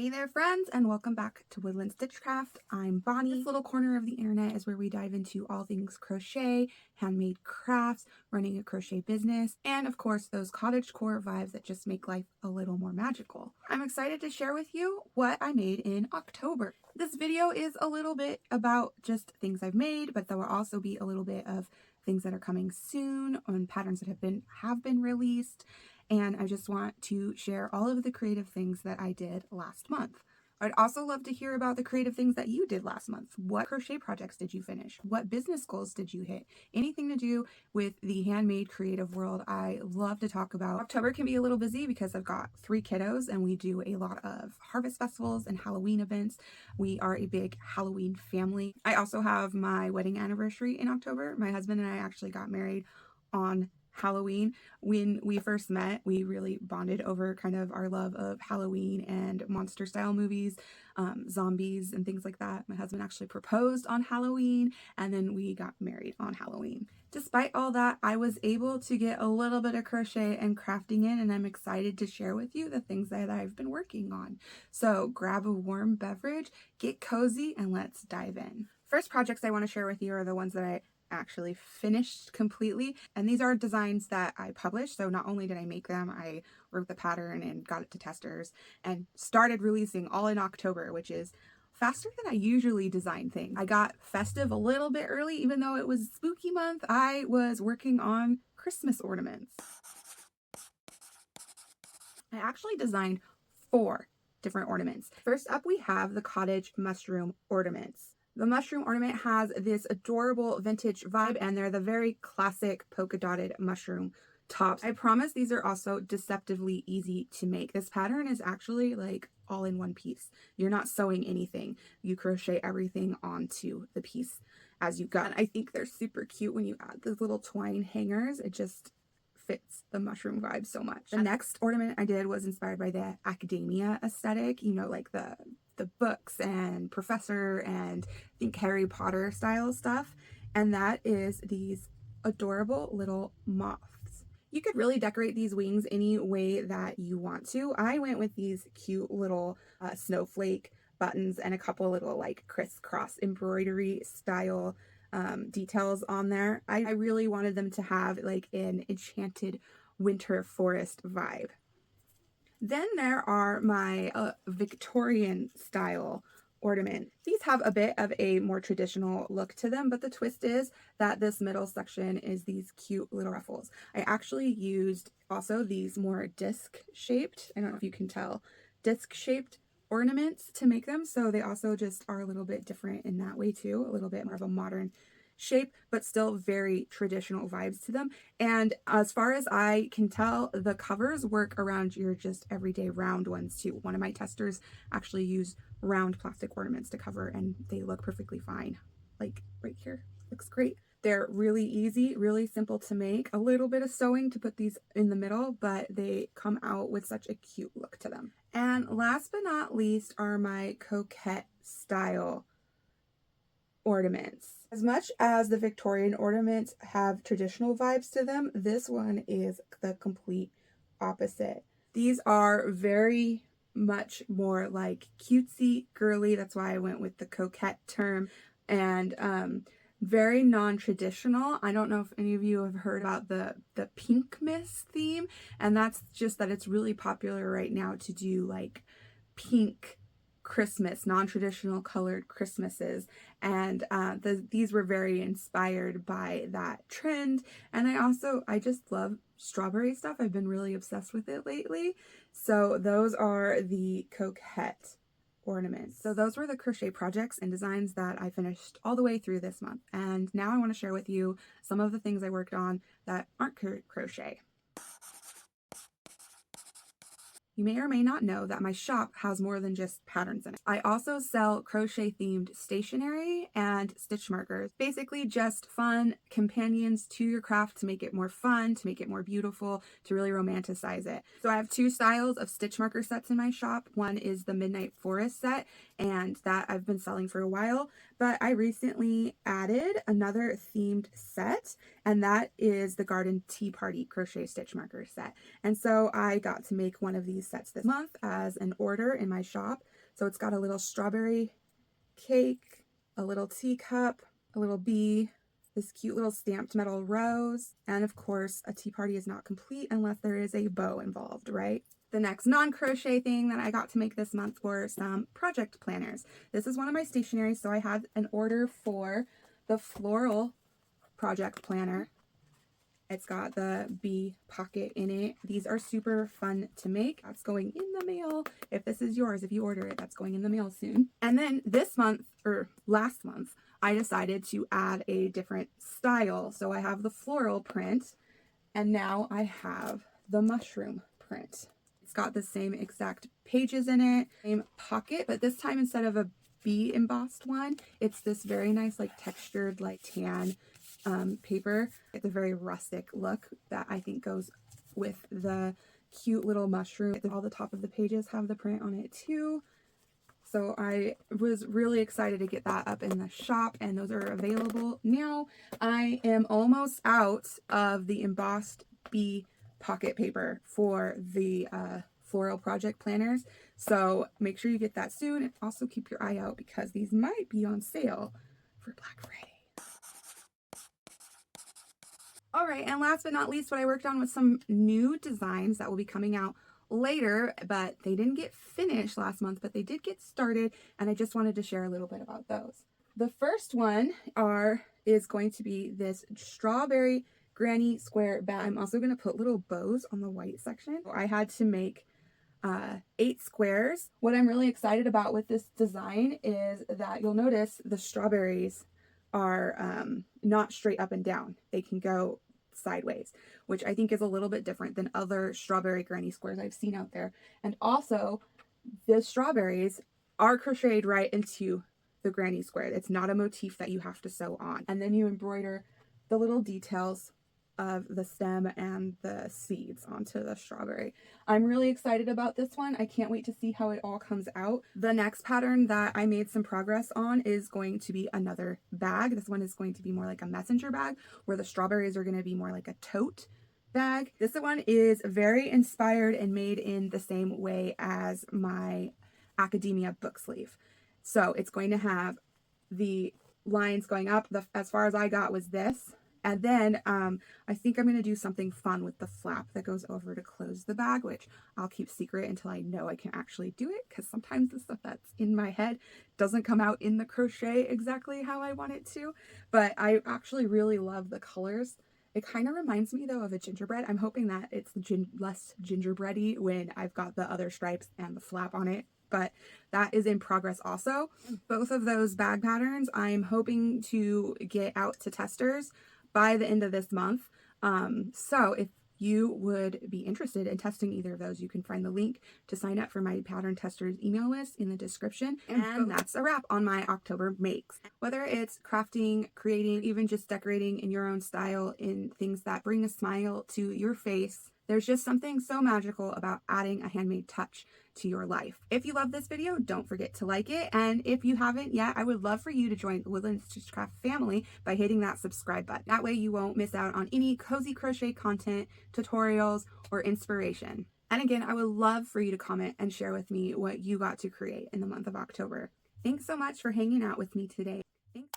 Hey there friends, and welcome back to Woodland Stitchcraft. I'm Bonnie. This little corner of the internet is where we dive into all things crochet, handmade crafts, running a crochet business, and of course those cottagecore vibes that just make life a little more magical. I'm excited to share with you what I made in October. This video is a little bit about just things I've made, but there will also be a little bit of things that are coming soon on patterns that have been released. And I just want to share all of the creative things that I did last month. I'd also love to hear about the creative things that you did last month. What crochet projects did you finish? What business goals did you hit? Anything to do with the handmade creative world, I love to talk about. October can be a little busy because I've got 3 kiddos and we do a lot of harvest festivals and Halloween events. We are a big Halloween family. I also have my wedding anniversary in October. My husband and I actually got married on Halloween. When we first met, we really bonded over kind of our love of Halloween and monster style movies, zombies and things like that. My husband actually proposed on Halloween, and then we got married on Halloween. Despite all that, I was able to get a little bit of crochet and crafting in, and I'm excited to share with you the things that I've been working on. So grab a warm beverage, get cozy, and let's dive in. First projects I want to share with you are the ones that I actually finished completely, and these are designs that I published. So not only did I make them, I wrote the pattern and got it to testers and started releasing all in October, which is faster than I usually design things. I got festive a little bit early. Even though it was spooky month, I was working on Christmas ornaments. I actually designed 4 different ornaments. First up, we have the cottage mushroom ornaments. The mushroom ornament has this adorable vintage vibe, and they're the very classic polka dotted mushroom tops. I promise these are also deceptively easy to make. This pattern is actually like all in one piece. You're not sewing anything. You crochet everything onto the piece as you go. And I think they're super cute when you add those little twine hangers. It just fits the mushroom vibe so much. The next ornament I did was inspired by the academia aesthetic, you know, like the books and professor and I think Harry Potter style stuff, and that is these adorable little moths. You could really decorate these wings any way that you want to. I went with these cute little snowflake buttons and a couple little like crisscross embroidery style details on there. I really wanted them to have like an enchanted winter forest vibe. Then there are my Victorian style ornament. These have a bit of a more traditional look to them, but the twist is that this middle section is these cute little ruffles. I actually used also these more disc shaped, I don't know if you can tell, disc shaped ornaments to make them. So they also just are a little bit different in that way too, a little bit more of a modern shape, but still very traditional vibes to them. And as far as I can tell, the covers work around your just everyday round ones too. One of my testers actually used round plastic ornaments to cover, and they look perfectly fine. Like right here, looks great. They're really easy, really simple to make. A little bit of sewing to put these in the middle, but they come out with such a cute look to them. And last but not least are my coquette style ornaments. As much as the Victorian ornaments have traditional vibes to them, this one is the complete opposite. These are very much more like cutesy, girly. That's why I went with the coquette term, and very non-traditional. I don't know if any of you have heard about the pink miss theme, and that's just that it's really popular right now to do like pink Christmas, non-traditional colored Christmases, and these were very inspired by that trend. And I just love strawberry stuff. I've been really obsessed with it lately. So those are the coquette ornaments. So those were the crochet projects and designs that I finished all the way through this month. And now I want to share with you some of the things I worked on that aren't crochet. You may or may not know that my shop has more than just patterns in it. I also sell crochet themed stationery and stitch markers, basically just fun companions to your craft to make it more fun, to make it more beautiful, to really romanticize it. So I have 2 styles of stitch marker sets in my shop. One is the Midnight Forest set, and that I've been selling for a while, but I recently added another themed set, and that is the Garden Tea Party crochet stitch marker set. And so I got to make one of these sets this month as an order in my shop. So it's got a little strawberry cake, a little teacup, a little bee, this cute little stamped metal rose, and of course a tea party is not complete unless there is a bow involved, right? The next non-crochet thing that I got to make this month were some project planners. This is one of my stationery, so I had an order for the floral project planner. It's got the bee pocket in it. These are super fun to make. That's going in the mail. If this is yours, if you order it, that's going in the mail soon. And then this month, or last month, I decided to add a different style. So I have the floral print, and now I have the mushroom print. It's got the same exact pages in it, same pocket, but this time instead of a bee embossed one, it's this very nice like textured like tan paper. It's a very rustic look that I think goes with the cute little mushroom. All the top of the pages have the print on it too. So I was really excited to get that up in the shop, and those are available now. I am almost out of the embossed bee pocket paper for the floral project planners. So make sure you get that soon, and also keep your eye out because these might be on sale for Black Friday. All right, and last but not least, what I worked on was some new designs that will be coming out later, but they didn't get finished last month, but they did get started, and I just wanted to share a little bit about those. The first one is going to be this strawberry granny square bag. I'm also going to put little bows on the white section. I had to make 8 squares. What I'm really excited about with this design is that you'll notice the strawberries are not straight up and down. They can go sideways, which I think is a little bit different than other strawberry granny squares I've seen out there. And also, the strawberries are crocheted right into the granny square. It's not a motif that you have to sew on. And then you embroider the little details of the stem and the seeds onto the strawberry. I'm really excited about this one. I can't wait to see how it all comes out. The next pattern that I made some progress on is going to be another bag. This one is going to be more like a messenger bag, where the strawberries are going to be more like a tote bag. This one is very inspired and made in the same way as my academia book sleeve. So it's going to have the lines going up. As far as I got was this. And then I think I'm going to do something fun with the flap that goes over to close the bag, which I'll keep secret until I know I can actually do it, because sometimes the stuff that's in my head doesn't come out in the crochet exactly how I want it to. But I actually really love the colors. It kind of reminds me though of a gingerbread. I'm hoping that it's less gingerbready when I've got the other stripes and the flap on it. But that is in progress also. Both of those bag patterns I'm hoping to get out to testers by the end of this month. So if you would be interested in testing either of those, you can find the link to sign up for my pattern testers email list in the description. And that's a wrap on my October makes. Whether it's crafting, creating, even just decorating in your own style in things that bring a smile to your face, there's just something so magical about adding a handmade touch to your life. If you love this video, don't forget to like it. And if you haven't yet, I would love for you to join the Woodland Stitchcraft family by hitting that subscribe button. That way you won't miss out on any cozy crochet content, tutorials, or inspiration. And again, I would love for you to comment and share with me what you got to create in the month of October. Thanks so much for hanging out with me today. Thanks.